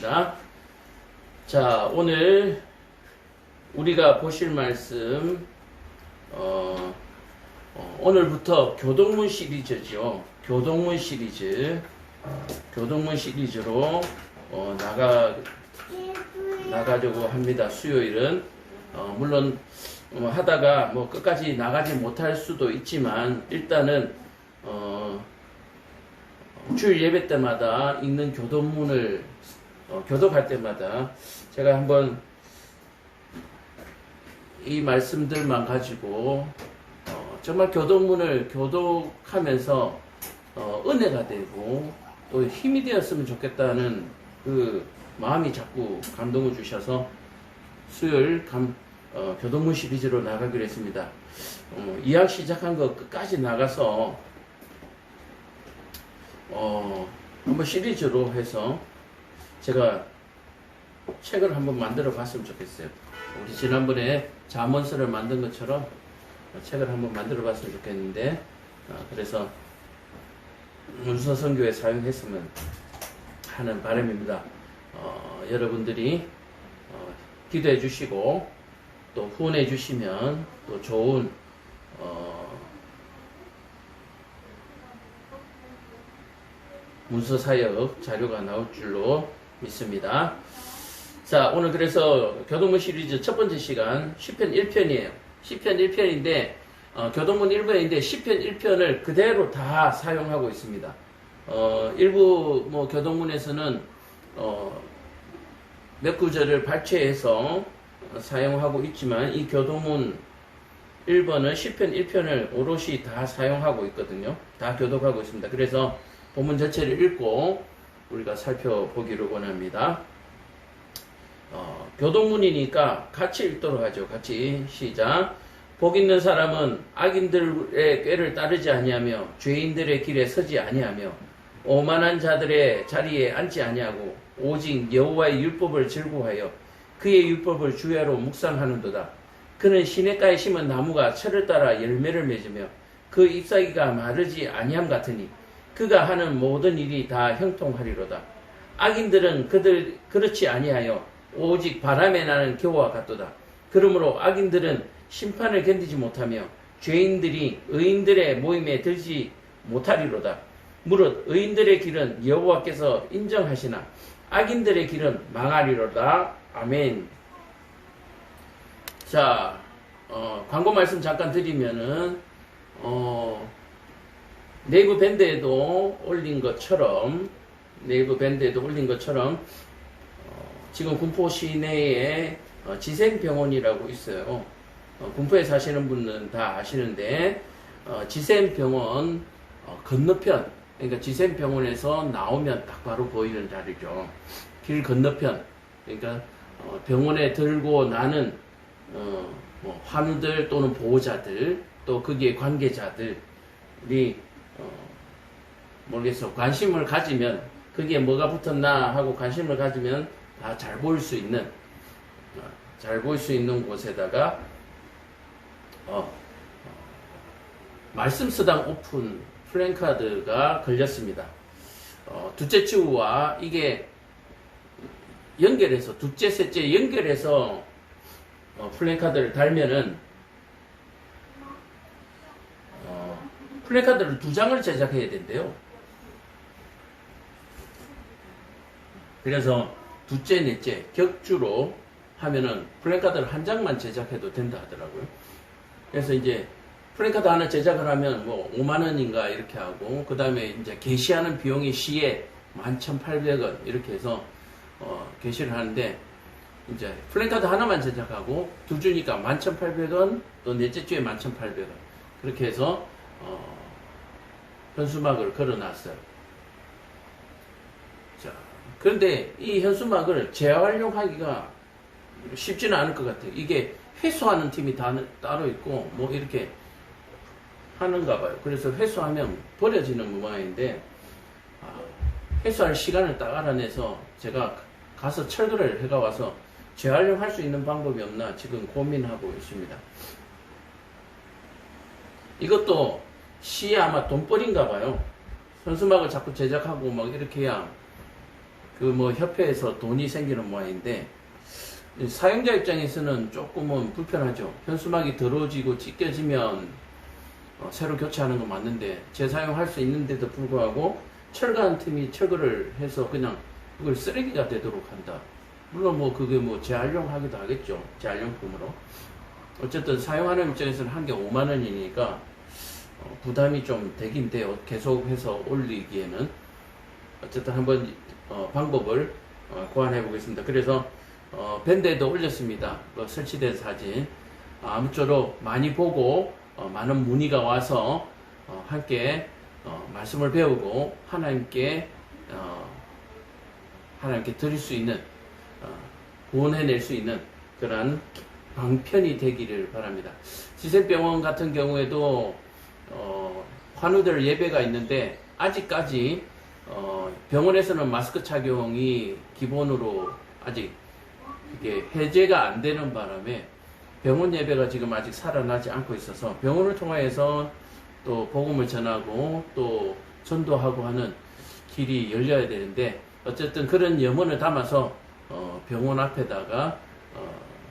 하겠습니다. 자, 오늘 우리가 보실 말씀, 오늘부터 교동문 시리즈죠. 교동문 시리즈로 나가려고 합니다. 수요일은 물론 하다가 끝까지 나가지 못할 수도 있지만 일단은 주일 예배 때마다 읽는 교동문을 교독할 때마다 제가 한번 이 말씀들만 가지고 정말 교동문을 교독하면서 은혜가 되고 또 힘이 되었으면 좋겠다는 그 마음이 자꾸 감동을 주셔서 수요일 교동문 시리즈로 나가기로 했습니다. 이왕 시작한 거 끝까지 나가서 한번 시리즈로 해서 제가 책을 한번 만들어 봤으면 좋겠어요. 우리 지난번에 잠언서를 만든 것처럼 책을 한번 만들어 봤으면 좋겠는데 그래서 문서선교에 사용했으면 하는 바람입니다. 여러분들이 기도해 주시고 또 후원해 주시면 또 좋은 문서사역 자료가 나올 줄로 믿습니다. 자, 오늘 그래서 교동문 시리즈 첫 번째 시간 시편 1편이에요. 시편 1편인데 교동문 1편인데 시편 1편을 그대로 다 사용하고 있습니다. 일부 교동문에서는 몇 구절을 발췌해서 사용하고 있지만 이 교동문 1번은 시편 1편을 오롯이 다 사용하고 있거든요. 다 교독하고 있습니다. 그래서 본문 전체를 읽고 우리가 살펴보기를 원합니다. 교동문이니까 같이 읽도록 하죠. 같이 시작. 복 있는 사람은 악인들의 꾀를 따르지 아니하며 죄인들의 길에 서지 아니하며 오만한 자들의 자리에 앉지 아니하고 오직 여호와의 율법을 즐거워하여 그의 율법을 주야로 묵상하는도다. 그는 시냇가에 심은 나무가 철을 따라 열매를 맺으며 그 잎사귀가 마르지 아니함 같으니 그가 하는 모든 일이 다 형통하리로다. 악인들은 그렇지 아니하여 오직 바람에 나는 겨와 같도다. 그러므로 악인들은 심판을 견디지 못하며 죄인들이 의인들의 모임에 들지 못하리로다. 무릇 의인들의 길은 여호와께서 인정하시나 악인들의 길은 망하리로다. 아멘. 자, 광고 말씀 잠깐 드리면은 네이버 밴드에도 올린 것처럼 지금 군포 시내에 지샘병원이라고 있어요. 군포에 사시는 분은 다 아시는데 지샘병원 건너편, 그러니까 지샘병원에서 나오면 딱 바로 보이는 자리죠. 길 건너편, 그러니까 병원에 들고 나는 환우들 또는 보호자들 또 거기에 관계자들이 모르겠어. 관심을 가지면 거기에 뭐가 붙었나 하고 관심을 가지면 다 잘 보일 수 있는 곳에다가 말씀 서당 오픈 플랜카드가 걸렸습니다. 둘째 주와 이게 연결해서 둘째 셋째 연결해서 플랜카드를 달면은 플랜카드를 2장을 제작해야 된대요. 그래서 둘째, 넷째 격주로 하면은 플랜카드를 1장만 제작해도 된다 하더라고요. 그래서 이제 플랜카드 하나 제작을 하면 5만원인가 이렇게 하고, 그 다음에 이제 게시하는 비용이 시에 11,800원 이렇게 해서 게시를 하는데, 이제 플랜카드 하나만 제작하고 2주니까 11,800원, 또 넷째 주에 11,800원 그렇게 해서 현수막을 걸어놨어요. 자, 그런데 이 현수막을 재활용하기가 쉽지는 않을 것 같아요. 이게 회수하는 팀이 따로 있고 이렇게 하는가 봐요. 그래서 회수하면 버려지는 모양인데 회수할 시간을 딱 알아내서 제가 가서 철거를 해가 와서 재활용할 수 있는 방법이 없나 지금 고민하고 있습니다. 이것도 시에 아마 돈벌인가 봐요. 현수막을 자꾸 제작하고 이렇게 해야 그 뭐 협회에서 돈이 생기는 모양인데, 사용자 입장에서는 조금은 불편하죠. 현수막이 더러워지고 찢겨지면 새로 교체하는 건 맞는데 재사용할 수 있는데도 불구하고 철거한 틈이 철거를 해서 그냥 그걸 쓰레기가 되도록 한다. 물론 뭐 그게 뭐 재활용하기도 하겠죠. 재활용품으로. 어쨌든 사용하는 입장에서는 한 개 5만 원이니까 부담이 좀 되긴 돼요. 계속해서 올리기에는. 어쨌든 한번 방법을 고안해 보겠습니다. 그래서 밴드에도 올렸습니다. 설치된 사진. 아무쪼록 많이 보고 많은 문의가 와서 함께 말씀을 배우고 하나님께 드릴 수 있는 구원해낼 수 있는 그러한 방편이 되기를 바랍니다. 지생병원 같은 경우에도 환우들 예배가 있는데 아직까지 병원에서는 마스크 착용이 기본으로 아직 이게 해제가 안 되는 바람에 병원 예배가 지금 아직 살아나지 않고 있어서 병원을 통해서 또 복음을 전하고 또 전도하고 하는 길이 열려야 되는데 어쨌든 그런 염원을 담아서 병원 앞에다가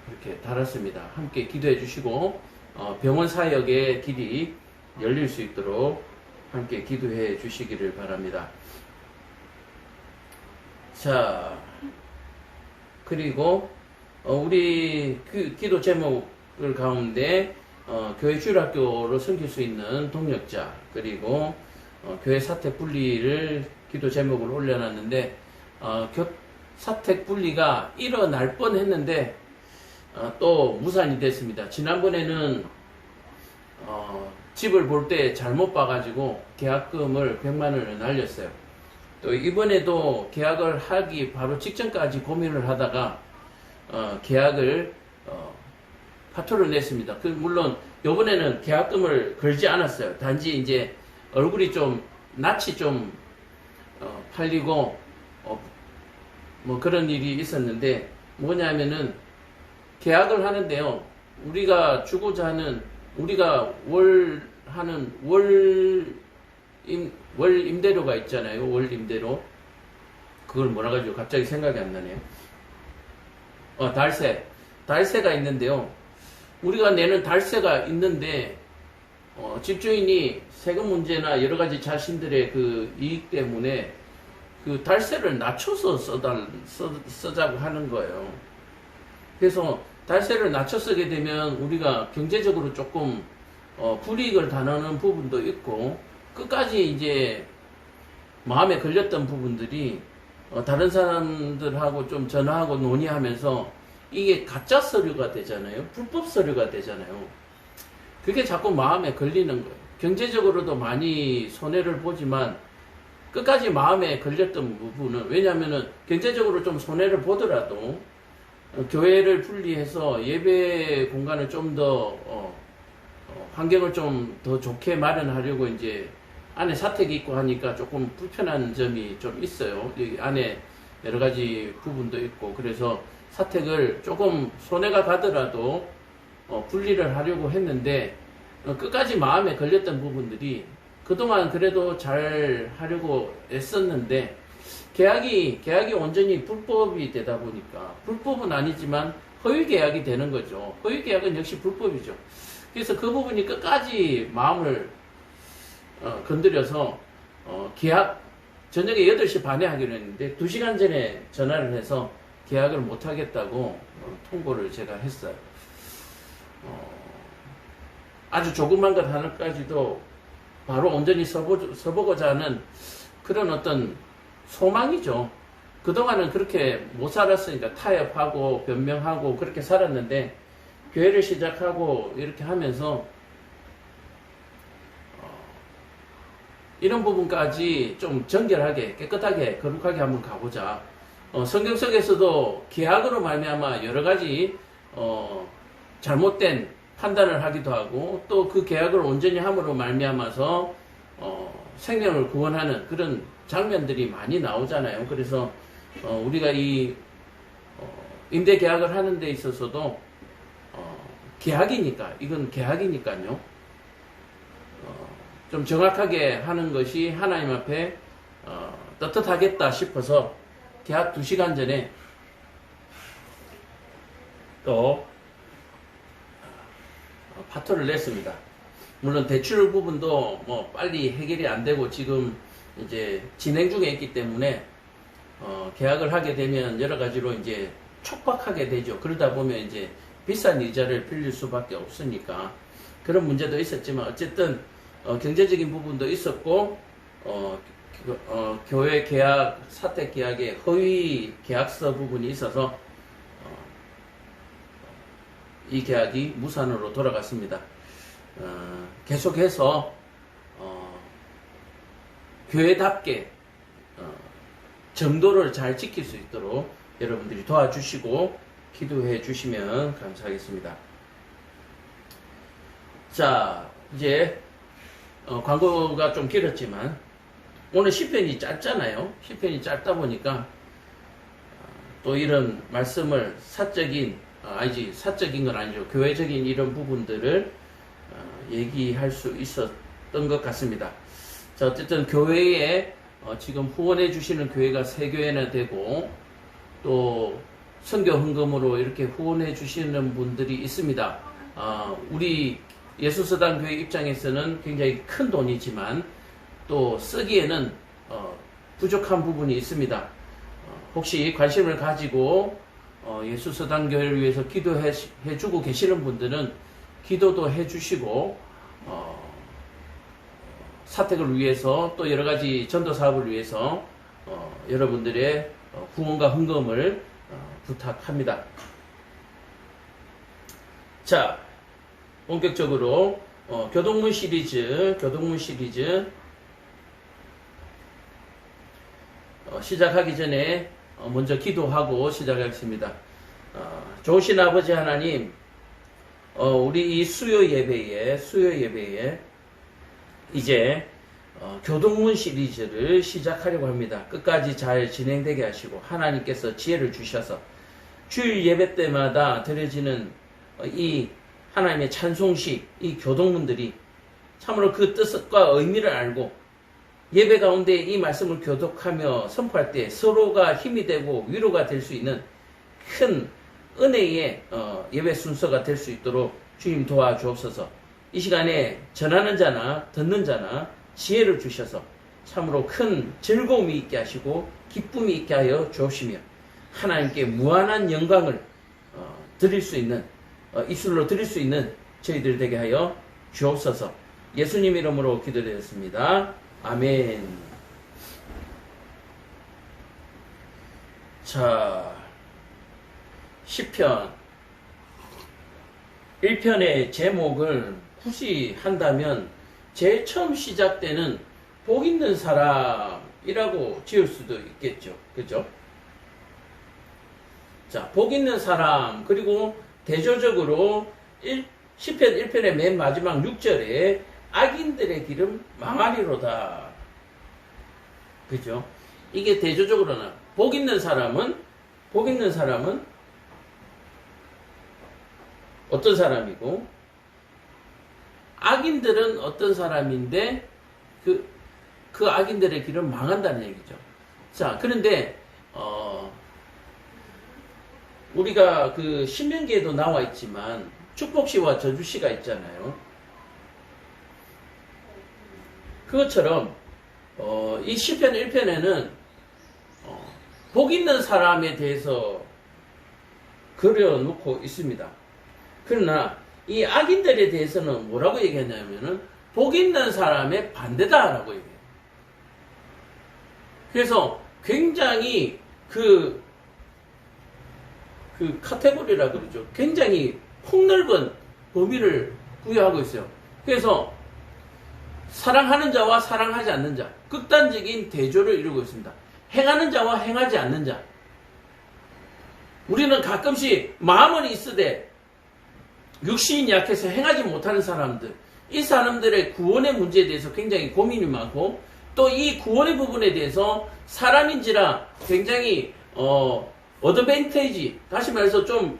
그렇게 달았습니다. 함께 기도해 주시고 병원 사역의 길이 열릴 수 있도록 함께 기도해 주시기를 바랍니다. 자, 그리고 우리 기도 제목을 가운데 교회 주일학교로 섬길 수 있는 동력자, 그리고 교회 사택 분리를 기도 제목으로 올려놨는데 사택 분리가 일어날 뻔했는데 또 무산이 됐습니다. 지난번에는 집을 볼 때 잘못 봐가지고 계약금을 100만 원을 날렸어요. 또 이번에도 계약을 하기 바로 직전까지 고민을 하다가 계약을 파토를 냈습니다. 물론 이번에는 계약금을 걸지 않았어요. 단지 이제 얼굴이 좀 낯이 좀 팔리고 뭐 그런 일이 있었는데 뭐냐면은 계약을 하는데요. 우리가 주고자 하는 우리가 월 임대료가 있잖아요. 월 임대료. 그걸 뭐라 가지고 갑자기 생각이 안 나네요. 달세가 있는데요. 우리가 내는 달세가 있는데 집주인이 세금 문제나 여러 가지 자신들의 그 이익 때문에 그 달세를 낮춰서 쓰자고 하는 거예요. 그래서 달세를 낮춰 쓰게 되면 우리가 경제적으로 조금 불이익을 당하는 부분도 있고 끝까지 이제 마음에 걸렸던 부분들이 다른 사람들하고 좀 전화하고 논의하면서 이게 가짜 서류가 되잖아요. 불법 서류가 되잖아요. 그게 자꾸 마음에 걸리는 거예요. 경제적으로도 많이 손해를 보지만 끝까지 마음에 걸렸던 부분은 왜냐하면은 경제적으로 좀 손해를 보더라도 교회를 분리해서 예배 공간을 좀 더 환경을 좀 더 좋게 마련하려고 이제 안에 사택이 있고 하니까 조금 불편한 점이 좀 있어요. 여기 안에 여러 가지 부분도 있고 그래서 사택을 조금 손해가 가더라도 분리를 하려고 했는데 끝까지 마음에 걸렸던 부분들이 그동안 그래도 잘 하려고 애썼는데 계약이 온전히 불법이 되다 보니까 불법은 아니지만 허위 계약이 되는 거죠. 허위 계약은 역시 불법이죠. 그래서 그 부분이 끝까지 마음을 건드려서 계약 저녁에 8시 반에 하기로 했는데 2시간 전에 전화를 해서 계약을 못 하겠다고 통보를 제가 했어요. 아주 조그만 것 하나까지도 바로 온전히 서보고자 하는 그런 어떤 소망이죠. 그동안은 그렇게 못 살았으니까 타협하고 변명하고 그렇게 살았는데 교회를 시작하고 이렇게 하면서 이런 부분까지 좀 정결하게 깨끗하게 거룩하게 한번 가보자. 성경 속에서도 계약으로 말미암아 여러 가지 잘못된 판단을 하기도 하고 또 그 계약을 온전히 함으로 말미암아서 생명을 구원하는 그런 장면들이 많이 나오잖아요. 그래서 우리가 이 임대 계약을 하는 데 있어서도 계약이니까 이건 계약이니까요. 좀 정확하게 하는 것이 하나님 앞에 떳떳하겠다 싶어서 계약 2시간 전에 또 파토를 냈습니다. 물론 대출 부분도 뭐 빨리 해결이 안 되고 지금 이제 진행 중에 있기 때문에 계약을 하게 되면 여러 가지로 이제 촉박하게 되죠. 그러다 보면 이제 비싼 이자를 빌릴 수밖에 없으니까 그런 문제도 있었지만 어쨌든 경제적인 부분도 있었고 교회 계약 사택 계약의 허위 계약서 부분이 있어서 이 계약이 무산으로 돌아갔습니다. 계속해서 교회답게 정도를 잘 지킬 수 있도록 여러분들이 도와주시고 기도해 주시면 감사하겠습니다. 자, 이제 광고가 좀 길었지만 오늘 시편이 짧잖아요. 시편이 짧다 보니까 또 이런 말씀을 사적인 건 아니죠. 교회적인 이런 부분들을 얘기할 수 있었던 것 같습니다. 자, 어쨌든 교회에 지금 후원해 주시는 교회가 3교회나 되고 또 선교 헌금으로 이렇게 후원해 주시는 분들이 있습니다. 우리 예수서당 교회 입장에서는 굉장히 큰 돈이지만 또 쓰기에는 부족한 부분이 있습니다. 혹시 관심을 가지고 예수서당 교회를 위해서 기도해 주고 계시는 분들은 기도도 해 주시고 사택을 위해서 또 여러 가지 전도 사업을 위해서 여러분들의 후원과 헌금을 부탁합니다. 자, 본격적으로 교동문 시리즈 시작하기 전에 먼저 기도하고 시작하겠습니다. 좋으신 아버지 하나님, 우리 이 수요 예배에 이제 교동문 시리즈를 시작하려고 합니다. 끝까지 잘 진행되게 하시고 하나님께서 지혜를 주셔서 주일 예배 때마다 드려지는 이 하나님의 찬송시, 이 교동문들이 참으로 그 뜻과 의미를 알고 예배 가운데 이 말씀을 교독하며 선포할 때 서로가 힘이 되고 위로가 될 수 있는 큰 은혜의 예배 순서가 될 수 있도록 주님 도와주옵소서. 이 시간에 전하는 자나 듣는 자나 지혜를 주셔서 참으로 큰 즐거움이 있게 하시고 기쁨이 있게 하여 주옵시며 하나님께 무한한 영광을 드릴 수 있는 입술로 드릴 수 있는 저희들 되게 하여 주옵소서. 예수님 이름으로 기도드렸습니다. 아멘. 자, 시편 1편의 제목을 굳이 한다면 제일 처음 시작되는 복 있는 사람이라고 지을 수도 있겠죠. 그죠? 자, 복 있는 사람, 그리고 대조적으로 시편 1편의 맨 마지막 6절에 악인들의 길은 망하리로다. 그죠? 이게 대조적으로는 복 있는 사람은 어떤 사람이고 악인들은 어떤 사람인데 그 악인들의 길은 망한다는 얘기죠. 자, 그런데 우리가 그 신명기에도 나와 있지만 축복시와 저주시가 있잖아요. 그것처럼 이 시편 1편에는 복 있는 사람에 대해서 그려놓고 있습니다. 그러나 이 악인들에 대해서는 뭐라고 얘기했냐면은 복 있는 사람의 반대다라고 얘기해요. 그래서 굉장히 그 카테고리라 그러죠. 굉장히 폭넓은 범위를 부여하고 있어요. 그래서 사랑하는 자와 사랑하지 않는 자, 극단적인 대조를 이루고 있습니다. 행하는 자와 행하지 않는 자. 우리는 가끔씩 마음은 있으되 육신이 약해서 행하지 못하는 사람들, 이 사람들의 구원의 문제에 대해서 굉장히 고민이 많고 또 이 구원의 부분에 대해서 사람인지라 굉장히 어드밴테이지, 다시 말해서 좀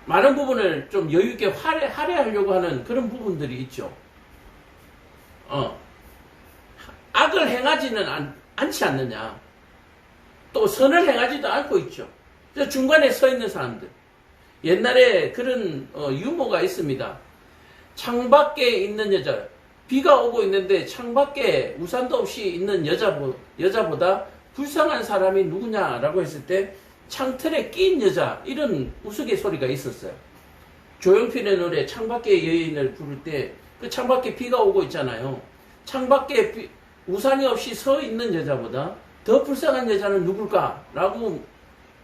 많은 부분을 좀 여유있게 할애하려고 하는 그런 부분들이 있죠. 악을 행하지는 않지 않느냐. 또 선을 행하지도 않고 있죠. 그래서 중간에 서 있는 사람들. 옛날에 그런 유머가 있습니다. 창밖에 있는 여자, 비가 오고 있는데 창밖에 우산도 없이 있는 여자보다 불쌍한 사람이 누구냐라고 했을 때 창틀에 낀 여자, 이런 우스갯소리가 있었어요. 조용필의 노래 창밖의 여인을 부를 때 그 창밖에 비가 오고 있잖아요. 창밖에 우산이 없이 서 있는 여자보다 더 불쌍한 여자는 누굴까? 라고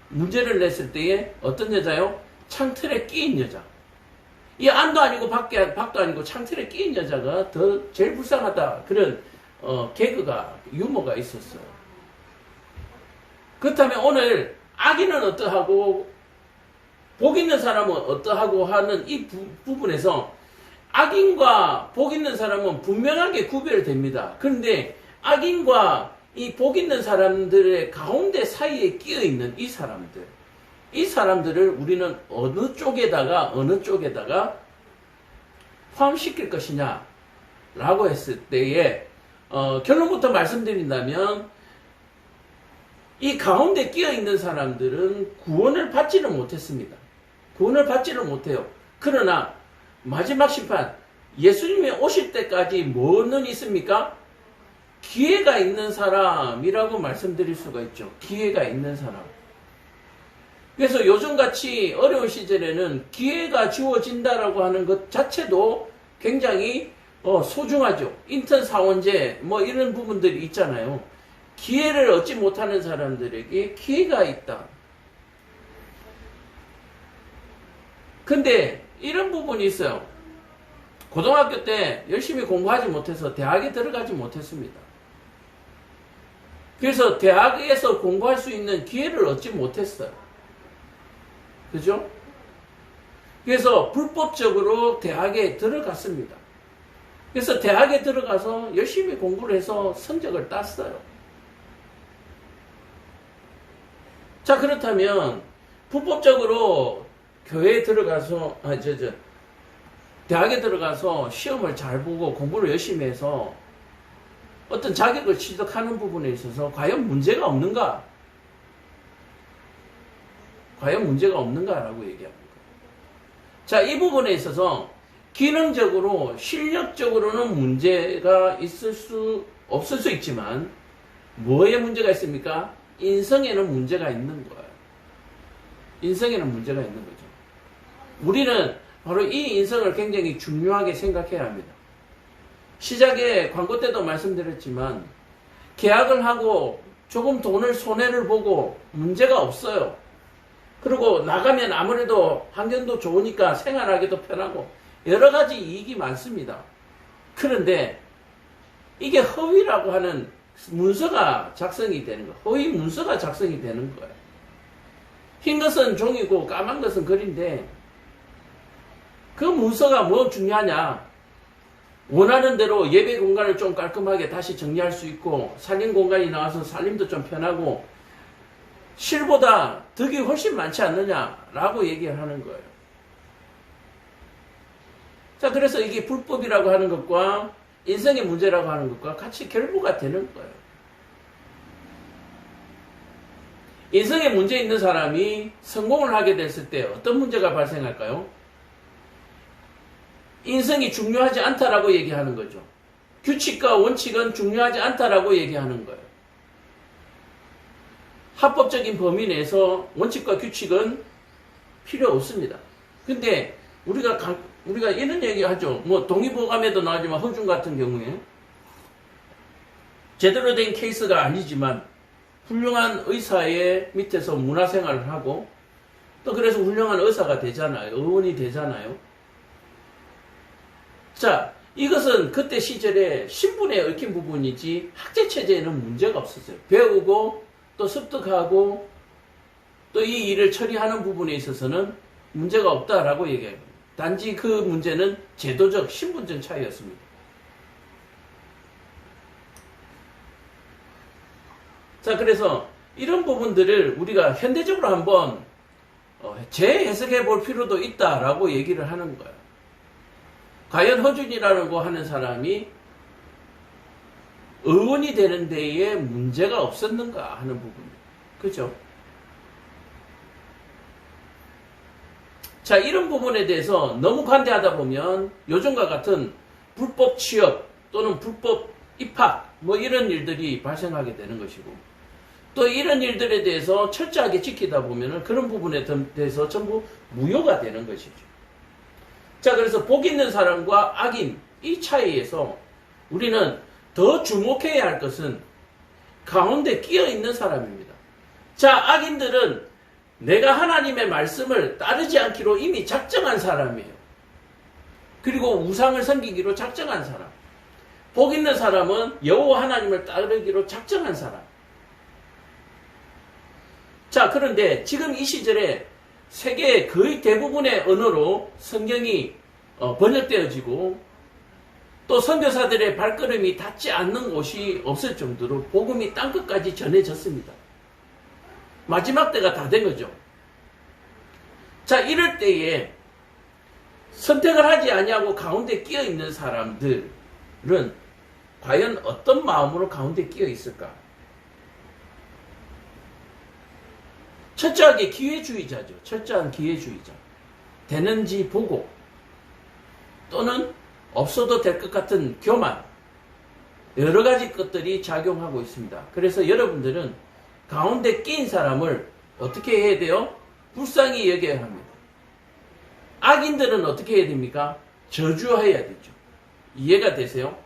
문제를 냈을 때에 어떤 여자요? 창틀에 끼인 여자. 이 안도 아니고 밖도 아니고 창틀에 끼인 여자가 더 제일 불쌍하다. 그런 개그가, 유머가 있었어요. 그렇다면 오늘 악인은 어떠하고 복 있는 사람은 어떠하고 하는 이 부분에서 악인과 복 있는 사람은 분명하게 구별됩니다. 그런데 악인과 이 복 있는 사람들의 가운데 사이에 끼어 있는 이 사람들을 우리는 어느 쪽에다가 포함시킬 것이냐 라고 했을 때에 결론부터 말씀드린다면 이 가운데 끼어 있는 사람들은 구원을 받지는 못했습니다. 구원을 받지를 못해요. 그러나 마지막 심판, 예수님이 오실 때까지 뭐는 있습니까? 기회가 있는 사람이라고 말씀드릴 수가 있죠. 기회가 있는 사람. 그래서 요즘같이 어려운 시절에는 기회가 주어진다라고 하는 것 자체도 굉장히 소중하죠. 인턴 사원제 뭐 이런 부분들이 있잖아요. 기회를 얻지 못하는 사람들에게 기회가 있다. 근데 이런 부분이 있어요. 고등학교 때 열심히 공부하지 못해서 대학에 들어가지 못했습니다. 그래서 대학에서 공부할 수 있는 기회를 얻지 못했어요. 그죠? 그래서 불법적으로 대학에 들어갔습니다. 그래서 대학에 들어가서 열심히 공부를 해서 성적을 땄어요. 자, 그렇다면 불법적으로 교회에 들어가서 대학에 들어가서 시험을 잘 보고 공부를 열심히 해서 어떤 자격을 취득하는 부분에 있어서 과연 문제가 없는가? 과연 문제가 없는가라고 얘기합니다. 자, 이 부분에 있어서 기능적으로, 실력적으로는 문제가 없을 수 있지만 뭐에 문제가 있습니까? 인성에는 문제가 있는 거예요. 인성에는 문제가 있는 거죠. 우리는 바로 이 인성을 굉장히 중요하게 생각해야 합니다. 시작에 광고 때도 말씀드렸지만 계약을 하고 조금 돈을 손해를 보고 문제가 없어요. 그리고 나가면 아무래도 환경도 좋으니까 생활하기도 편하고 여러 가지 이익이 많습니다. 그런데 이게 허위라고 하는 문서가 작성이 되는 거예요. 허위 문서가 작성이 되는 거예요. 흰 것은 종이고 까만 것은 글인데 그 문서가 뭐 중요하냐? 원하는 대로 예배 공간을 좀 깔끔하게 다시 정리할 수 있고 살림 공간이 나와서 살림도 좀 편하고 실보다 덕이 훨씬 많지 않느냐라고 얘기를 하는 거예요. 자, 그래서 이게 불법이라고 하는 것과 인성의 문제라고 하는 것과 같이 결부가 되는 거예요. 인성에 문제 있는 사람이 성공을 하게 됐을 때 어떤 문제가 발생할까요? 인성이 중요하지 않다라고 얘기하는 거죠. 규칙과 원칙은 중요하지 않다라고 얘기하는 거예요. 합법적인 범위 내에서 원칙과 규칙은 필요 없습니다. 근데 우리가 이런 얘기 하죠. 뭐 동의보감에도 나오지만 허준 같은 경우에 제대로 된 케이스가 아니지만 훌륭한 의사의 밑에서 문화생활을 하고 또 그래서 훌륭한 의사가 되잖아요. 의원이 되잖아요. 자, 이것은 그때 시절에 신분에 얽힌 부분이지 학제체제에는 문제가 없었어요. 배우고 또 습득하고 또 이 일을 처리하는 부분에 있어서는 문제가 없다라고 얘기해요. 단지 그 문제는 제도적, 신분적 차이였습니다. 자, 그래서 이런 부분들을 우리가 현대적으로 한번 재해석해 볼 필요도 있다라고 얘기를 하는 거예요. 과연 허준이라고 하는 사람이 의원이 되는 데에 문제가 없었는가 하는 부분. 그죠? 자, 이런 부분에 대해서 너무 관대하다 보면 요즘과 같은 불법 취업 또는 불법 입학 뭐 이런 일들이 발생하게 되는 것이고, 또 이런 일들에 대해서 철저하게 지키다 보면 그런 부분에 대해서 전부 무효가 되는 것이죠. 자, 그래서 복 있는 사람과 악인 이 차이에서 우리는 더 주목해야 할 것은 가운데 끼어 있는 사람입니다. 자, 악인들은 내가 하나님의 말씀을 따르지 않기로 이미 작정한 사람이에요. 그리고 우상을 섬기기로 작정한 사람. 복 있는 사람은 여호와 하나님을 따르기로 작정한 사람. 자, 그런데 지금 이 시절에 세계의 거의 대부분의 언어로 성경이 번역되어지고, 또 선교사들의 발걸음이 닿지 않는 곳이 없을 정도로 복음이 땅끝까지 전해졌습니다. 마지막 때가 다 된 거죠. 자, 이럴 때에 선택을 하지 아니하고 가운데 끼어 있는 사람들은 과연 어떤 마음으로 가운데 끼어 있을까? 철저하게 기회주의자죠. 철저한 기회주의자. 되는지 보고, 또는 없어도 될 것 같은 교만, 여러 가지 것들이 작용하고 있습니다. 그래서 여러분들은 가운데 끼인 사람을 어떻게 해야 돼요? 불쌍히 여겨야 합니다. 악인들은 어떻게 해야 됩니까? 저주해야 되죠. 이해가 되세요?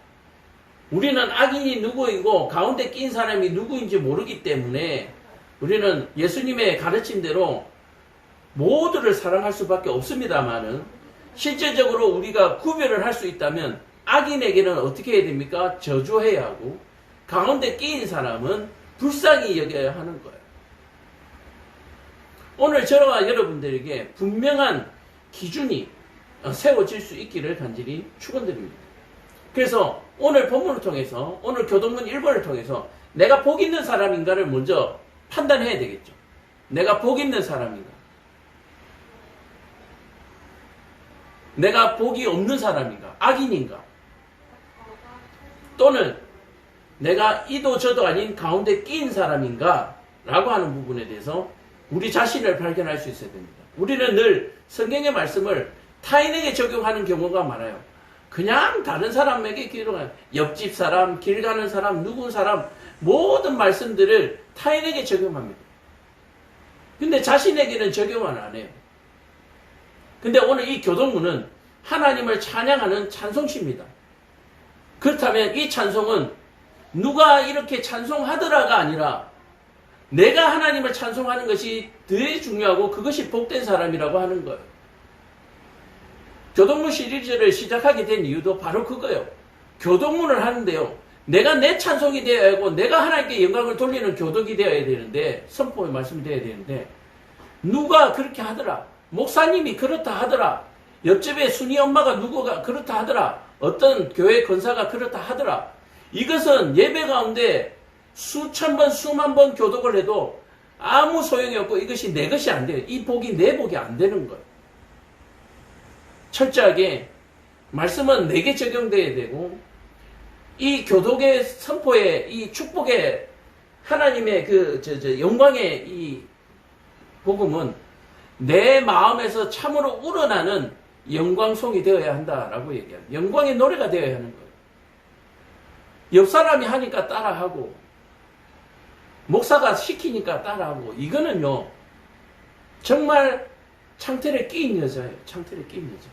우리는 악인이 누구이고 가운데 낀 사람이 누구인지 모르기 때문에 우리는 예수님의 가르침대로 모두를 사랑할 수밖에 없습니다만은, 실제적으로 우리가 구별을 할 수 있다면 악인에게는 어떻게 해야 됩니까? 저주해야 하고, 가운데 끼인 사람은 불쌍히 여겨야 하는 거예요. 오늘 저와 여러분들에게 분명한 기준이 세워질 수 있기를 간절히 축원드립니다. 그래서 오늘 본문을 통해서, 오늘 교동문 1번을 통해서 내가 복 있는 사람인가를 먼저 판단해야 되겠죠. 내가 복 있는 사람인가? 내가 복이 없는 사람인가? 악인인가? 또는 내가 이도 저도 아닌 가운데 끼인 사람인가? 라고 하는 부분에 대해서 우리 자신을 발견할 수 있어야 됩니다. 우리는 늘 성경의 말씀을 타인에게 적용하는 경우가 많아요. 그냥 다른 사람에게 기록하는, 옆집 사람, 길 가는 사람, 누군 사람, 모든 말씀들을 타인에게 적용합니다. 근데 자신에게는 적용을 안 해요. 근데 오늘 이 교동문은 하나님을 찬양하는 찬송시입니다. 그렇다면 이 찬송은 누가 이렇게 찬송하더라가 아니라 내가 하나님을 찬송하는 것이 더 중요하고 그것이 복된 사람이라고 하는 거예요. 교동문 시리즈를 시작하게 된 이유도 바로 그거예요. 교동문을 하는데요, 내가 내 찬송이 되어야 하고 내가 하나님께 영광을 돌리는 교독이 되어야 되는데, 선포의 말씀이 되어야 되는데, 누가 그렇게 하더라, 목사님이 그렇다 하더라, 옆집에 순이 엄마가 누구가 그렇다 하더라, 어떤 교회 권사가 그렇다 하더라, 이것은 예배 가운데 수천 번 수만 번 교독을 해도 아무 소용이 없고 이것이 내 것이 안 돼요. 이 복이 내 복이 안 되는 거예요. 철저하게 말씀은 내게 적용돼야 되고, 이 교독의 선포의 이 축복의 하나님의 영광의 이 복음은 내 마음에서 참으로 우러나는 영광송이 되어야 한다라고 얘기합니다. 영광의 노래가 되어야 하는 거예요. 옆 사람이 하니까 따라하고, 목사가 시키니까 따라하고, 이거는요 정말 창틀에 끼인 여자예요. 창틀에 끼인 여자.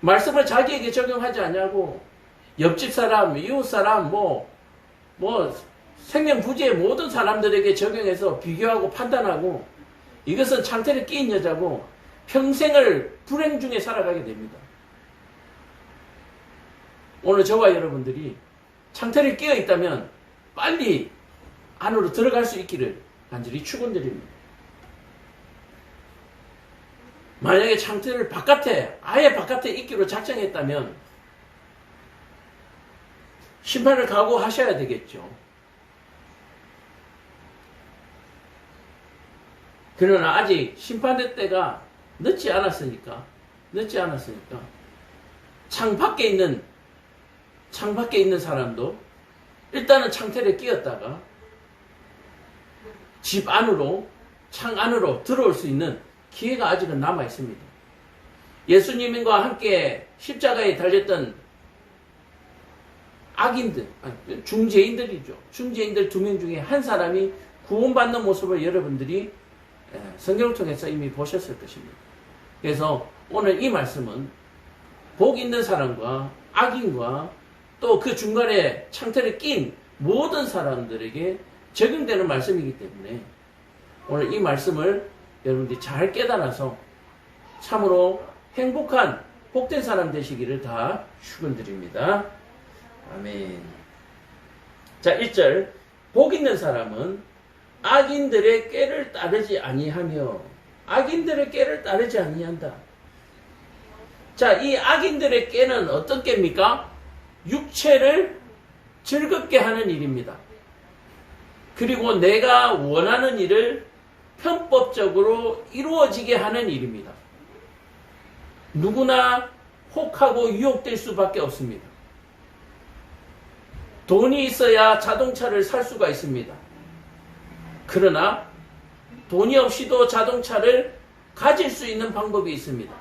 말씀을 자기에게 적용하지 않냐고 옆집 사람, 이웃 사람, 생명부지의 모든 사람들에게 적용해서 비교하고 판단하고, 이것은 창틀에 끼인 여자고 평생을 불행 중에 살아가게 됩니다. 오늘 저와 여러분들이 창틀에 끼어 있다면 빨리 안으로 들어갈 수 있기를 간절히 축원드립니다. 만약에 창틀을 아예 바깥에 있기로 작정했다면 심판을 각오하셔야 되겠죠. 그러나 아직 심판의 때가 늦지 않았으니까 창 밖에 있는 사람도 일단은 창틀에 끼었다가 집 안으로, 창 안으로 들어올 수 있는 기회가 아직은 남아 있습니다. 예수님과 함께 십자가에 달렸던 악인들, 중죄인들이죠. 중죄인들 2명 중에 한 사람이 구원받는 모습을 여러분들이 성경을 통해서 이미 보셨을 것입니다. 그래서 오늘 이 말씀은 복 있는 사람과 악인과 또 그 중간에 창틀에 낀 모든 사람들에게 적용되는 말씀이기 때문에 오늘 이 말씀을 여러분들이 잘 깨달아서 참으로 행복한 복된 사람 되시기를 다 축원드립니다. 아멘. 자, 1절. 복 있는 사람은 악인들의 꾀를 따르지 아니하며, 악인들의 꾀를 따르지 아니한다. 자, 이 악인들의 꾀는 어떤 꾀입니까? 육체를 즐겁게 하는 일입니다. 그리고 내가 원하는 일을 편법적으로 이루어지게 하는 일입니다. 누구나 혹하고 유혹될 수밖에 없습니다. 돈이 있어야 자동차를 살 수가 있습니다. 그러나 돈이 없이도 자동차를 가질 수 있는 방법이 있습니다.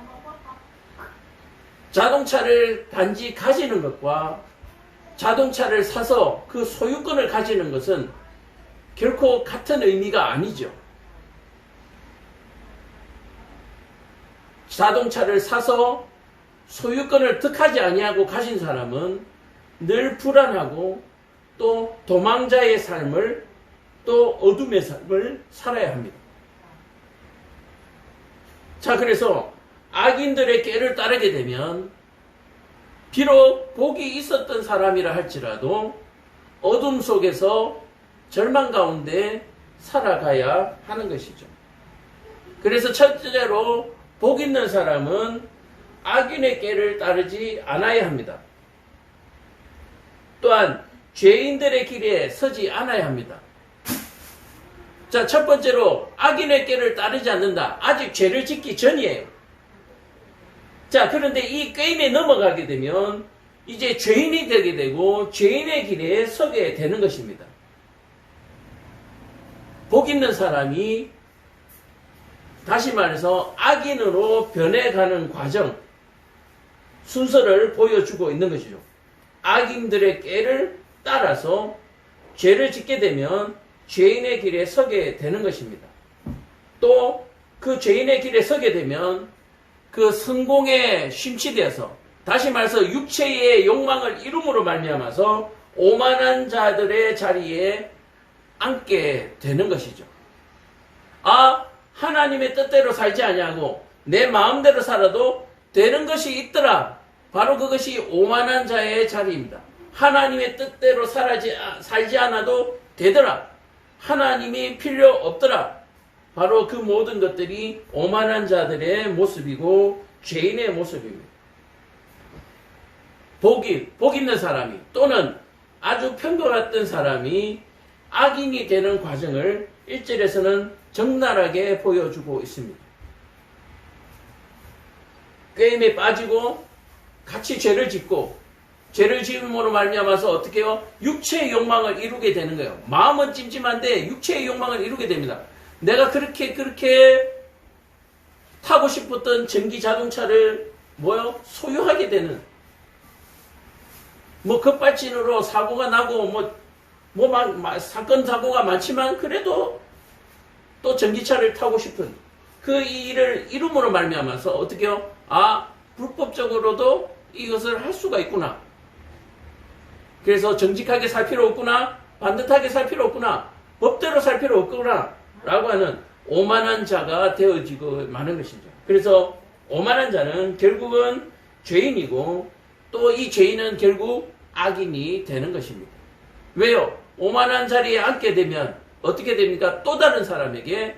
자동차를 단지 가지는 것과 자동차를 사서 그 소유권을 가지는 것은 결코 같은 의미가 아니죠. 자동차를 사서 소유권을 득하지 아니하고 가진 사람은 늘 불안하고 또 도망자의 삶을 또 어둠의 삶을 살아야 합니다. 자, 그래서 악인들의 꾀를 따르게 되면 비록 복이 있었던 사람이라 할지라도 어둠 속에서 절망 가운데 살아가야 하는 것이죠. 그래서 첫째로 복 있는 사람은 악인의 꾀를 따르지 않아야 합니다. 또한 죄인들의 길에 서지 않아야 합니다. 자, 첫 번째로 악인의 꾀를 따르지 않는다. 아직 죄를 짓기 전이에요. 자, 그런데 이 꾀임에 넘어가게 되면 이제 죄인이 되게 되고 죄인의 길에 서게 되는 것입니다. 복 있는 사람이 다시 말해서 악인으로 변해가는 과정, 순서를 보여주고 있는 것이죠. 악인들의 꾀를 따라서 죄를 짓게 되면 죄인의 길에 서게 되는 것입니다. 또 그 죄인의 길에 서게 되면 그 성공에 심취되어서 다시 말해서 육체의 욕망을 이룸으로 말미암아서 오만한 자들의 자리에 앉게 되는 것이죠. 아, 하나님의 뜻대로 살지 아니하고 내 마음대로 살아도 되는 것이 있더라. 바로 그것이 오만한 자의 자리입니다. 하나님의 뜻대로 살지 않아도 되더라. 하나님이 필요 없더라. 바로 그 모든 것들이 오만한 자들의 모습이고 죄인의 모습입니다. 복 있는 사람이 또는 아주 평범했던 사람이 악인이 되는 과정을 1절에서는 적나라하게 보여주고 있습니다. 꾀임에 빠지고 같이 죄를 짓고 죄를 지음으로 말미암아서 어떻게 해요? 육체의 욕망을 이루게 되는 거예요. 마음은 찜찜한데 육체의 욕망을 이루게 됩니다. 내가 그렇게 타고 싶었던 전기 자동차를 소유하게 되는 급발진으로 사고가 나고 사건 사고가 많지만 그래도 또 전기차를 타고 싶은 그 일을 이룸으로 말미암아서 어떻게 해요? 아, 불법적으로도 이것을 할 수가 있구나. 그래서 정직하게 살 필요 없구나. 반듯하게 살 필요 없구나. 법대로 살 필요 없구나. 라고 하는 오만한 자가 되어지고 마는 것이죠. 그래서 오만한 자는 결국은 죄인이고 또 이 죄인은 결국 악인이 되는 것입니다. 왜요? 오만한 자리에 앉게 되면 어떻게 됩니까? 또 다른 사람에게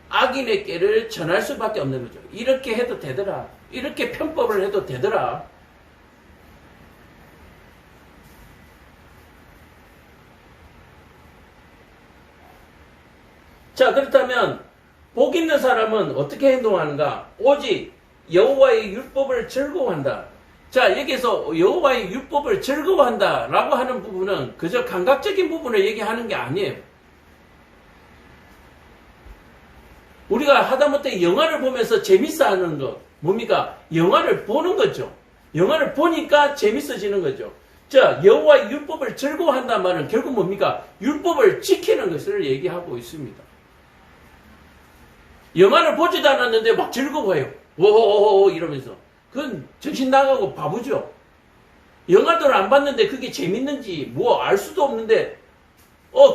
악인의 꾀를 전할 수밖에 없는 거죠. 이렇게 해도 되더라. 이렇게 편법을 해도 되더라. 자, 그렇다면 복 있는 사람은 어떻게 행동하는가? 오직 여호와의 율법을 즐거워한다. 자, 여기서 여호와의 율법을 즐거워한다 라고 하는 부분은 그저 감각적인 부분을 얘기하는 게 아니에요. 우리가 하다못해 영화를 보면서 재밌어 하는 거 뭡니까? 영화를 보는 거죠. 영화를 보니까 재밌어지는 거죠. 자, 여호와의 율법을 즐거워한다는 말은 결국 뭡니까? 율법을 지키는 것을 얘기하고 있습니다. 영화를 보지도 않았는데 막 즐거워해요. 오호호호 이러면서. 그건 정신 나가고 바보죠. 영화들을 안 봤는데 그게 재밌는지 뭐 알 수도 없는데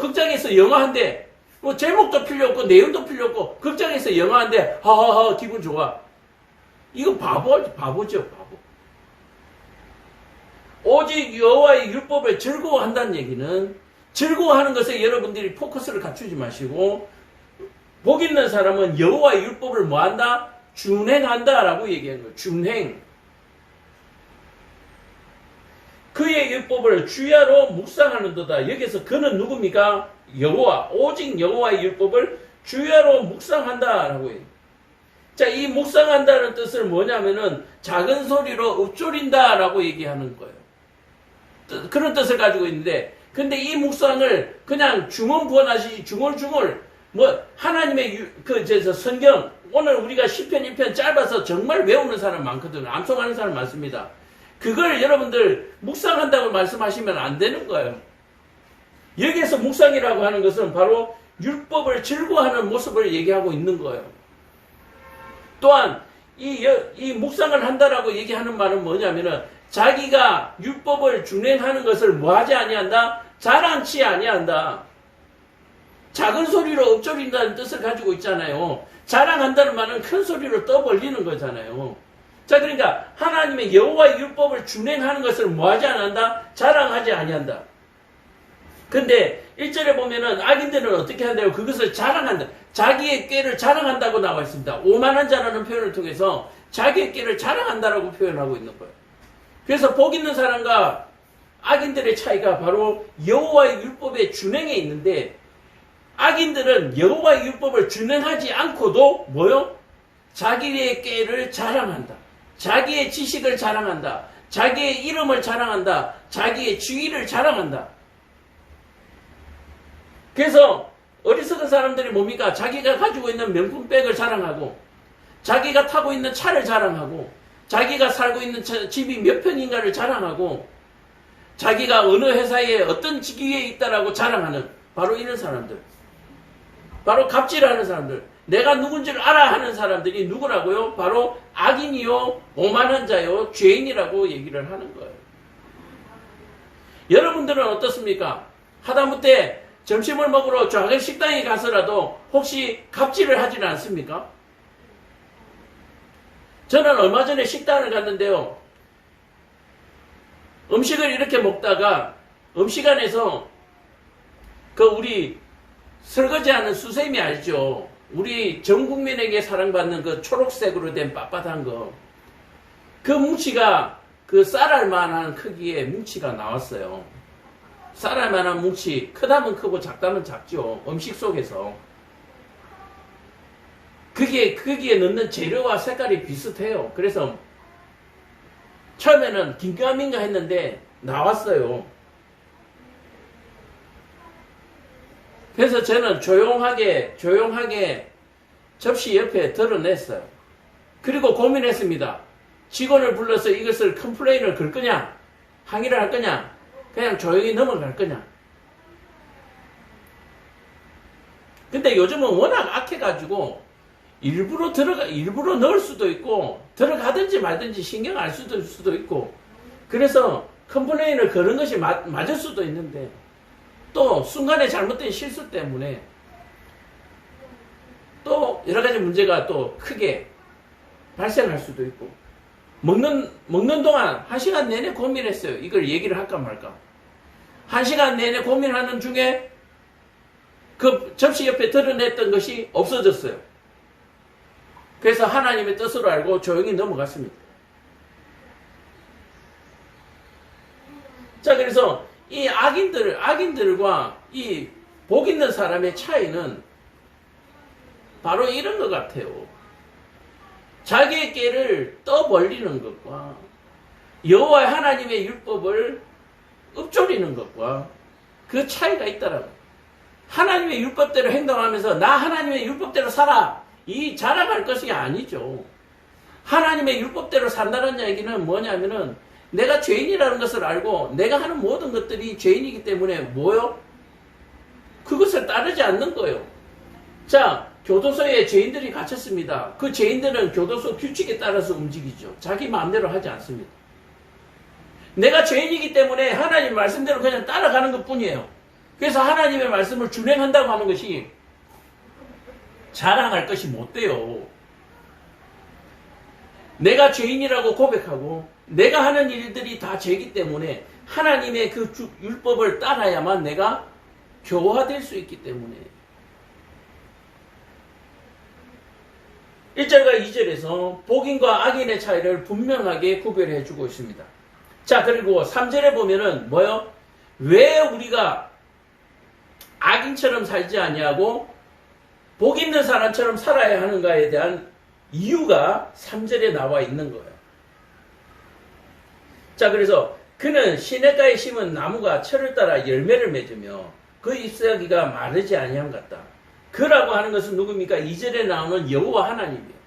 극장에서 영화 한대 뭐 제목도 필요 없고 내용도 필요 없고 극장에서 영화 한대 하하하 기분 좋아. 이거 바보죠 바보. 오직 여호와의 율법을 즐거워한다는 얘기는 즐거워하는 것에 여러분들이 포커스를 갖추지 마시고 복 있는 사람은 여호와의 율법을 뭐한다? 준행한다라고 얘기하는 거예요. 준행. 그의 율법을 주야로 묵상하는도다. 여기서 그는 누굽니까? 여호와. 오직 여호와의 율법을 주야로 묵상한다라고 해요. 자, 이 묵상한다는 뜻을 뭐냐면은 작은 소리로 읊조린다라고 얘기하는 거예요. 그런 뜻을 가지고 있는데, 근데 이 묵상을 그냥 중언부언하시지 중얼중얼 뭐 하나님의 성경 오늘 우리가 시편 1편 짧아서 정말 외우는 사람 많거든요. 암송하는 사람 많습니다. 그걸 여러분들 묵상한다고 말씀하시면 안 되는 거예요. 여기에서 묵상이라고 하는 것은 바로 율법을 즐거워하는 모습을 얘기하고 있는 거예요. 또한 이 묵상을 한다라고 얘기하는 말은 뭐냐면은 자기가 율법을 준행하는 것을 뭐하지 아니한다? 자랑치 아니한다. 작은 소리로 읊조린다는 뜻을 가지고 있잖아요. 자랑한다는 말은 큰 소리로 떠벌리는 거잖아요. 자, 그러니까 하나님의 여호와의 율법을 준행하는 것을 뭐하지 않는다? 자랑하지 아니한다. 근데 1절에 보면은 악인들은 어떻게 한다고? 그것을 자랑한다. 자기의 꾀를 자랑한다고 나와 있습니다. 오만한 자라는 표현을 통해서 자기의 꾀를 자랑한다라고 표현하고 있는 거예요. 그래서 복 있는 사람과 악인들의 차이가 바로 여호와의 율법의 준행에 있는데 악인들은 여호와의 율법을 준행하지 않고도 뭐요? 자기의 꾀를 자랑한다. 자기의 지식을 자랑한다. 자기의 이름을 자랑한다. 자기의 지위를 자랑한다. 그래서 어리석은 사람들이 뭡니까? 자기가 가지고 있는 명품백을 자랑하고 자기가 타고 있는 차를 자랑하고 자기가 살고 있는 집이 몇 평인가를 자랑하고 자기가 어느 회사에 어떤 직위에 있다라고 자랑하는 바로 이런 사람들. 바로 갑질하는 사람들. 내가 누군지를 알아 하는 사람들이 누구라고요? 바로 악인이요, 오만한 자요, 죄인이라고 얘기를 하는 거예요. 여러분들은 어떻습니까? 하다못해 점심을 먹으러 작은 식당에 가서라도 혹시 갑질을 하지는 않습니까? 저는 얼마 전에 식당을 갔는데요. 음식을 이렇게 먹다가 음식 안에서 우리 설거지하는 수세미 알죠? 우리 전 국민에게 사랑받는 그 초록색으로 된 빳빳한 거. 그 뭉치가 쌀알만한 크기의 뭉치가 나왔어요. 쌀알만한 뭉치. 크다면 크고 작다면 작죠. 음식 속에서. 거기에 넣는 재료와 색깔이 비슷해요. 그래서 처음에는 긴가민가 했는데 나왔어요. 그래서 저는 조용하게 접시 옆에 드러냈어요. 그리고 고민했습니다. 직원을 불러서 이것을 컴플레인을 걸 거냐? 항의를 할 거냐? 그냥 조용히 넘어갈 거냐? 근데 요즘은 워낙 악해가지고 일부러 넣을 수도 있고 들어가든지 말든지 신경 알 수도 있고 그래서 컴플레인을 거는 것이 맞을 수도 있는데 또 순간에 잘못된 실수 때문에 또 여러 가지 문제가 또 크게 발생할 수도 있고 먹는 동안 1시간 내내 고민했어요. 이걸 얘기를 할까 말까. 1시간 내내 고민하는 중에 그 접시 옆에 드러냈던 것이 없어졌어요. 그래서 하나님의 뜻으로 알고 조용히 넘어갔습니다. 자, 그래서 이 악인들과 이 복 있는 사람의 차이는 바로 이런 것 같아요. 자기의 꾀를 떠벌리는 것과 여호와 하나님의 율법을 읊조리는 것과 그 차이가 있더라고요. 하나님의 율법대로 행동하면서 나 하나님의 율법대로 살아 이 자랑할 것이 아니죠. 하나님의 율법대로 산다는 얘기는 뭐냐면은 내가 죄인이라는 것을 알고 내가 하는 모든 것들이 죄인이기 때문에 뭐요? 그것을 따르지 않는 거예요. 자, 교도소에 죄인들이 갇혔습니다. 그 죄인들은 교도소 규칙에 따라서 움직이죠. 자기 마음대로 하지 않습니다. 내가 죄인이기 때문에 하나님 말씀대로 그냥 따라가는 것 뿐이에요. 그래서 하나님의 말씀을 준행한다고 하는 것이 자랑할 것이 못 돼요. 내가 죄인이라고 고백하고 내가 하는 일들이 다 죄이기 때문에 하나님의 그 율법을 따라야만 내가 교화될 수 있기 때문에 1절과 2절에서 복인과 악인의 차이를 분명하게 구별해 주고 있습니다. 자, 그리고 3절에 보면은 뭐요? 왜 우리가 악인처럼 살지 아니하고 복 있는 사람처럼 살아야 하는가에 대한 이유가 3절에 나와 있는 거예요. 자, 그래서 그는 시냇가에 심은 나무가 철을 따라 열매를 맺으며 그 잎사귀가 마르지 아니함 같다. 그라고 하는 것은 누굽니까? 2절에 나오는 여호와 하나님이에요.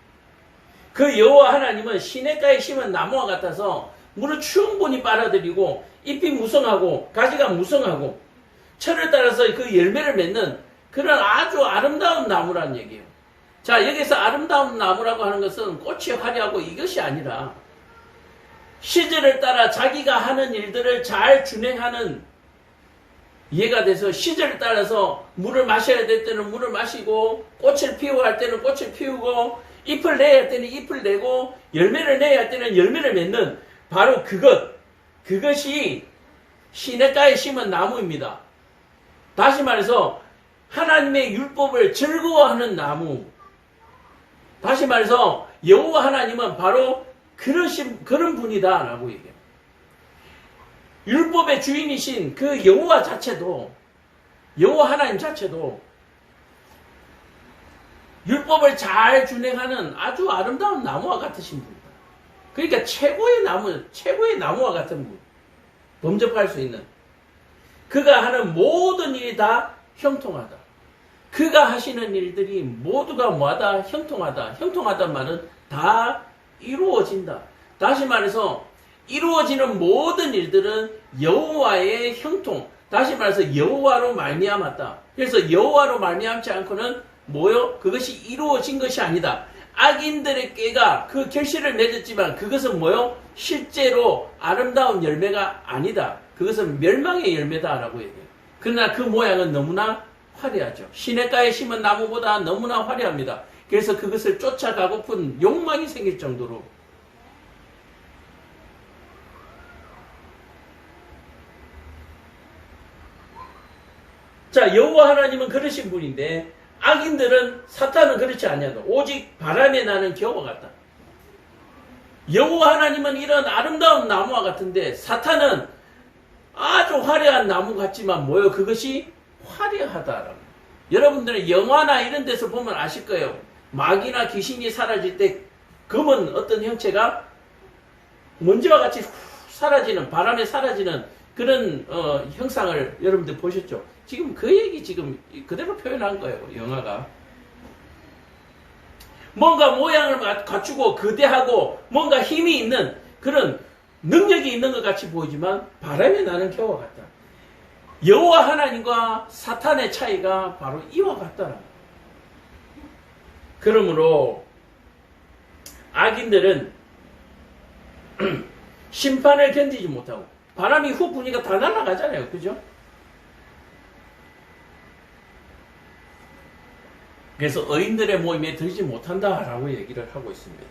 그 여호와 하나님은 시냇가에 심은 나무와 같아서 물을 충분히 빨아들이고 잎이 무성하고 가지가 무성하고 철을 따라서 그 열매를 맺는 그런 아주 아름다운 나무라는 얘기예요. 자, 여기서 아름다운 나무라고 하는 것은 꽃이 화려하고 이것이 아니라 시절을 따라 자기가 하는 일들을 잘 준행하는 이해가 돼서 시절을 따라서 물을 마셔야 될 때는 물을 마시고 꽃을 피워야 할 때는 꽃을 피우고 잎을 내야 할 때는 잎을 내고 열매를 내야 할 때는 열매를 맺는 바로 그것이 시냇가에 심은 나무입니다. 다시 말해서 하나님의 율법을 즐거워하는 나무. 다시 말해서 여호와 하나님은 바로 그런 분이다라고 얘기해요. 율법의 주인이신 그 여호와 자체도 여호와 하나님 자체도 율법을 잘 준행하는 아주 아름다운 나무와 같으신 분이다. 그러니까 최고의 나무와 같은 분. 범접할 수 있는. 그가 하는 모든 일이 다 형통하다. 그가 하시는 일들이 모두가 뭐하다? 형통하다. 형통하다는 말은 다 이루어진다. 다시 말해서 이루어지는 모든 일들은 여호와의 형통. 다시 말해서 여호와로 말미암았다. 그래서 여호와로 말미암지 않고는 뭐요? 그것이 이루어진 것이 아니다. 악인들의 꾀가 그 결실을 맺었지만 그것은 뭐요? 실제로 아름다운 열매가 아니다. 그것은 멸망의 열매다라고 얘기해요. 그러나 그 모양은 너무나 화려하죠. 시냇가에 심은 나무보다 너무나 화려합니다. 그래서 그것을 쫓아가고픈 욕망이 생길 정도로 자, 여호와 하나님은 그러신 분인데 악인들은 사탄은 그렇지 아니하다. 오직 바람에 나는 겨와 같다. 여호와 하나님은 이런 아름다운 나무와 같은데 사탄은 아주 화려한 나무 같지만 뭐요? 그것이 화려하다라고. 여러분들은 영화나 이런 데서 보면 아실 거예요. 마귀나 귀신이 사라질 때 검은 어떤 형체가 먼지와 같이 사라지는, 바람에 사라지는 그런 형상을 여러분들 보셨죠? 지금 그 얘기 지금 그대로 표현한 거예요. 영화가. 뭔가 모양을 갖추고 거대하고 뭔가 힘이 있는 그런 능력이 있는 것 같이 보이지만 바람에 나는 겨와 같다. 여호와 하나님과 사탄의 차이가 바로 이와 같더라. 그러므로 악인들은 심판을 견디지 못하고 바람이 훅 부니까 다 날아가잖아요. 그죠? 그래서 의인들의 모임에 들지 못한다라고 얘기를 하고 있습니다.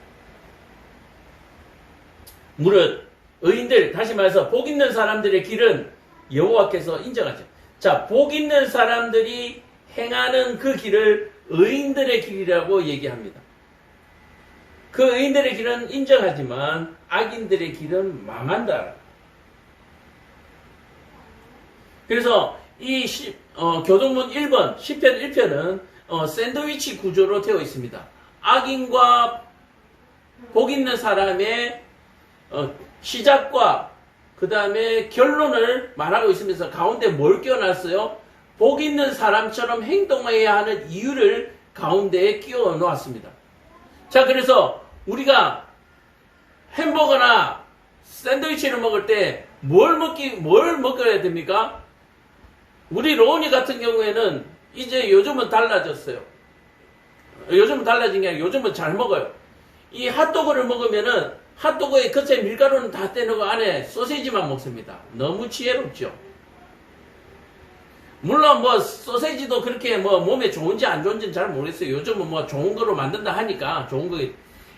무릇 의인들, 다시 말해서 복 있는 사람들의 길은 여호와께서 인정하죠. 자, 복 있는 사람들이 행하는 그 길을 의인들의 길이라고 얘기합니다. 그 의인들의 길은 인정하지만 악인들의 길은 망한다. 그래서 이 교동문 1번, 시편 1편은 샌드위치 구조로 되어 있습니다. 악인과 복 있는 사람의 시작과 그 다음에 결론을 말하고 있으면서 가운데 뭘 끼워놨어요? 복 있는 사람처럼 행동해야 하는 이유를 가운데에 끼워 놓았습니다. 자, 그래서 우리가 햄버거나 샌드위치를 먹을 때 뭘 먹어야 됩니까? 우리 로운이 같은 경우에는 이제 요즘은 달라졌어요. 요즘은 달라진 게 아니라 요즘은 잘 먹어요. 이 핫도그를 먹으면은 핫도그의 겉에 밀가루는 다 떼내고 안에 소시지만 먹습니다. 너무 지혜롭죠. 물론 뭐 소시지도 그렇게 뭐 몸에 좋은지 안 좋은지는 잘 모르겠어요. 요즘은 뭐 좋은 거로 만든다 하니까 좋은 거.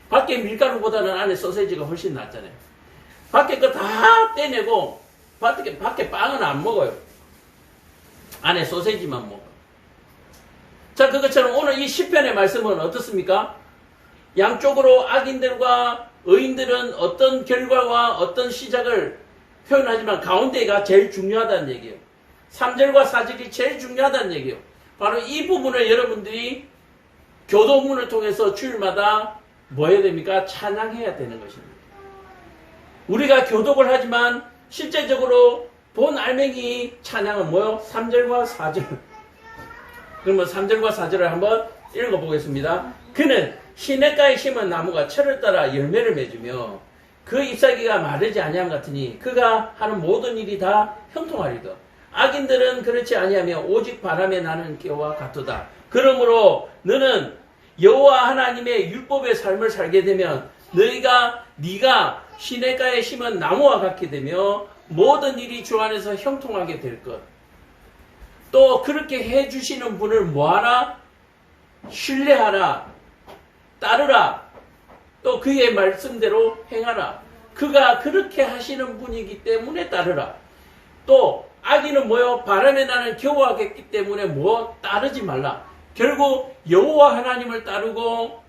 밖에 밀가루보다는 안에 소시지가 훨씬 낫잖아요. 밖에 거 다 떼내고 밖에 빵은 안 먹어요. 안에 소시지만 먹어. 자, 그것처럼 오늘 이 시편의 말씀은 어떻습니까? 양쪽으로 악인들과 의인들은 어떤 결과와 어떤 시작을 표현하지만 가운데가 제일 중요하다는 얘기예요. 3절과 4절이 제일 중요하다는 얘기예요. 바로 이 부분을 여러분들이 교도문을 통해서 주일마다 뭐 해야 됩니까? 찬양해야 되는 것입니다. 우리가 교독을 하지만 실제적으로 본 알맹이 찬양은 뭐요? 3절과 4절. 그러면 3절과 4절을 한번 읽어보겠습니다. 그는 시냇가에 심은 나무가 철을 따라 열매를 맺으며 그 잎사귀가 마르지 아니함 같으니 그가 하는 모든 일이 다 형통하리더. 악인들은 그렇지 아니하며 오직 바람에 나는 기와 같도다. 그러므로 너는 여호와 하나님의 율법의 삶을 살게 되면 네가 시냇가에 심은 나무와 같게 되며 모든 일이 주 안에서 형통하게 될 것. 또 그렇게 해주시는 분을 뭐하라? 신뢰하라. 따르라. 또 그의 말씀대로 행하라. 그가 그렇게 하시는 분이기 때문에 따르라. 또 악인은 뭐요? 바람에 나는 겨워하겠기 때문에 뭐 따르지 말라. 결국 여호와 하나님을 따르고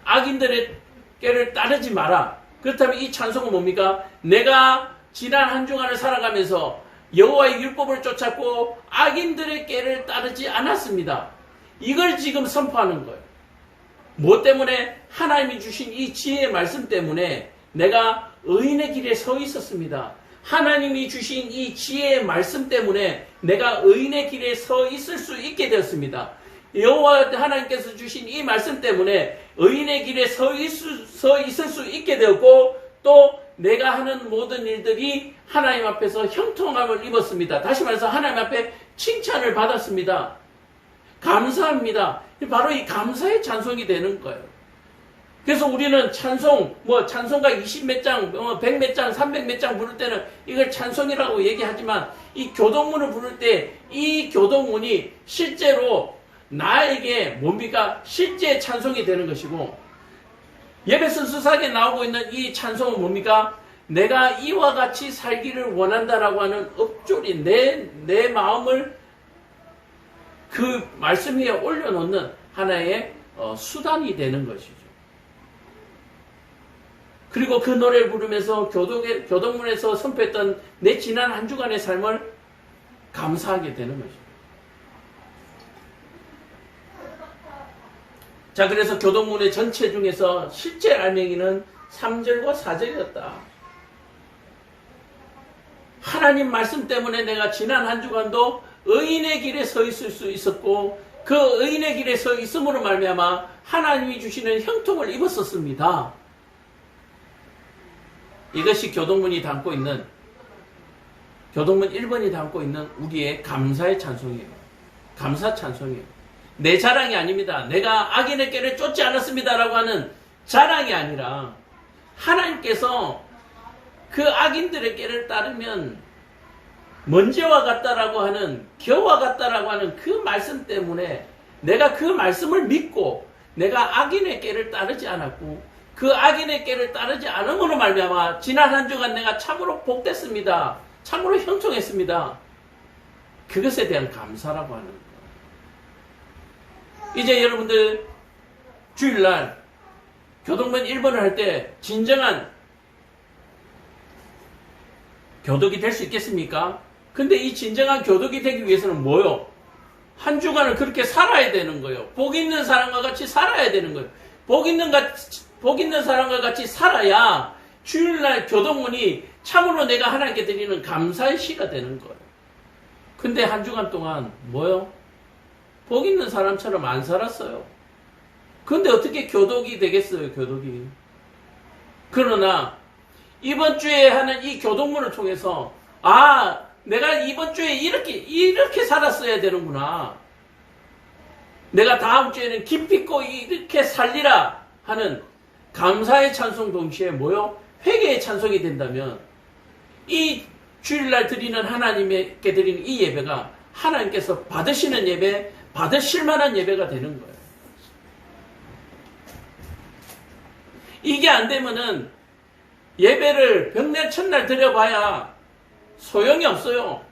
악인들의 꾀를 따르지 마라. 그렇다면 이 찬송은 뭡니까? 내가 지난 한 주간을 살아가면서 여호와의 율법을 쫓았고 악인들의 꾀를 따르지 않았습니다. 이걸 지금 선포하는 거예요. 뭐 때문에? 하나님이 주신 이 지혜의 말씀 때문에 내가 의인의 길에 서 있었습니다. 하나님이 주신 이 지혜의 말씀 때문에 내가 의인의 길에 서 있을 수 있게 되었습니다. 여호와 하나님께서 주신 이 말씀 때문에 의인의 길에 서 있을 수 있게 되었고 또 내가 하는 모든 일들이 하나님 앞에서 형통함을 입었습니다. 다시 말해서 하나님 앞에 칭찬을 받았습니다. 감사합니다. 바로 이 감사의 찬송이 되는 거예요. 그래서 우리는 찬송가 20몇 장, 100몇 장, 300몇 장 부를 때는 이걸 찬송이라고 얘기하지만 이 교동문을 부를 때 이 교동문이 실제로 나에게 뭡니까? 실제 찬송이 되는 것이고 예배 순수사에 나오고 있는 이 찬송은 뭡니까? 내가 이와 같이 살기를 원한다라고 하는 읊조리, 내 마음을 그 말씀 위에 올려놓는 하나의 수단이 되는 것이죠. 그리고 그 노래를 부르면서 교동문에서 선포했던 내 지난 한 주간의 삶을 감사하게 되는 것입니다. 자, 그래서 교동문의 전체 중에서 실제 알맹이는 3절과 4절이었다. 하나님 말씀 때문에 내가 지난 한 주간도 의인의 길에 서 있을 수 있었고 그 의인의 길에 서 있음으로 말미암아 하나님이 주시는 형통을 입었었습니다. 이것이 교동문이 담고 있는 교동문 1번이 담고 있는 우리의 감사의 찬송이에요. 감사 찬송이에요. 내 자랑이 아닙니다. 내가 악인의 꾀를 쫓지 않았습니다라고 하는 자랑이 아니라 하나님께서 그 악인들의 꾀를 따르면 먼지와 같다라고 하는 겨와 같다라고 하는 그 말씀 때문에 내가 그 말씀을 믿고 내가 악인의 꾀를 따르지 않았고 그 악인의 꾀를 따르지 않음으로 말미암아 지난 한 주간 내가 참으로 복됐습니다. 참으로 형통했습니다. 그것에 대한 감사라고 하는 거예요. 이제 여러분들 주일날 교동문 1번을 할 때 진정한 교독이 될 수 있겠습니까? 근데 이 진정한 교독이 되기 위해서는 뭐요? 한 주간을 그렇게 살아야 되는 거예요. 복 있는 사람과 같이 살아야 되는 거예요. 복 있는 사람과 같이 살아야 주일날 교동문이 참으로 내가 하나님께 드리는 감사의 시가 되는 거예요. 근데 한 주간 동안 뭐요? 복 있는 사람처럼 안 살았어요. 근데 어떻게 교독이 되겠어요, 교독이. 그러나 이번 주에 하는 이 교독문을 통해서 내가 이번 주에 이렇게 살았어야 되는구나. 내가 다음 주에는 기필코 이렇게 살리라 하는 감사의 찬송 동시에 회개의 찬송이 된다면 이 주일날 드리는 하나님께 드리는 이 예배가 하나님께서 받으시는 예배, 받으실 만한 예배가 되는 거예요. 이게 안 되면은 예배를 병날 첫날 드려봐야 소용이 없어요.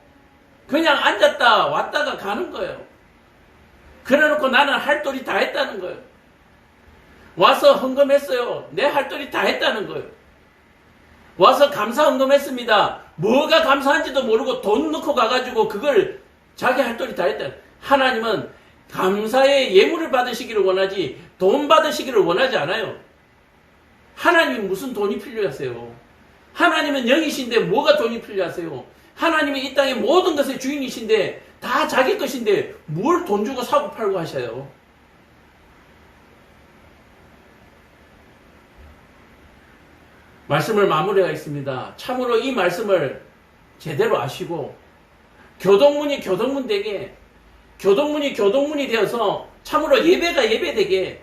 그냥 앉았다 왔다가 가는 거예요. 그래놓고 나는 할 도리 다 했다는 거예요. 와서 헌금했어요. 내 할 도리 다 했다는 거예요. 와서 감사 헌금했습니다. 뭐가 감사한지도 모르고 돈 넣고 가가지고 그걸 자기 할 도리 다 했다. 하나님은 감사의 예물을 받으시기를 원하지 돈 받으시기를 원하지 않아요. 하나님이 무슨 돈이 필요하세요? 하나님은 영이신데 뭐가 돈이 필요하세요? 하나님이 이 땅의 모든 것의 주인이신데 다 자기 것인데 뭘 돈 주고 사고 팔고 하셔요? 말씀을 마무리하겠습니다. 참으로 이 말씀을 제대로 아시고 교동문이 교동문 되게, 교동문이 교동문이 되어서 참으로 예배가 예배되게,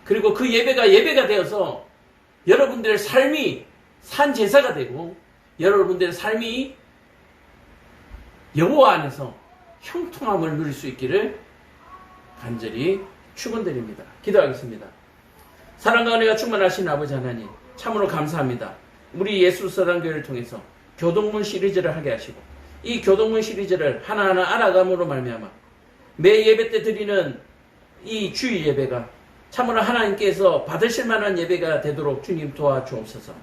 그리고 그 예배가 예배가 되어서 여러분들의 삶이 산제사가 되고 여러분들의 삶이 여호와 안에서 형통함을 누릴 수 있기를 간절히 축원드립니다. 기도하겠습니다. 사랑과 은혜가 충만하신 아버지 하나님, 참으로 감사합니다. 우리 예수사랑교회를 통해서 교동문 시리즈를 하게 하시고 이 교동문 시리즈를 하나하나 알아감으로 말미암아 매 예배 때 드리는 이 주일 예배가 참으로 하나님께서 받으실 만한 예배가 되도록 주님 도와주옵소서.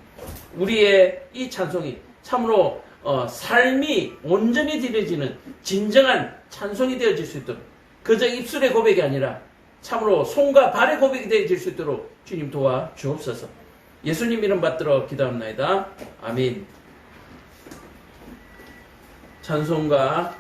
우리의 이 찬송이 참으로 삶이 온전히 드려지는 진정한 찬송이 되어질 수 있도록, 그저 입술의 고백이 아니라 참으로 손과 발의 고백이 되어질 수 있도록 주님 도와주옵소서. 예수님 이름 받들어 기도합나이다. 아멘. 찬송가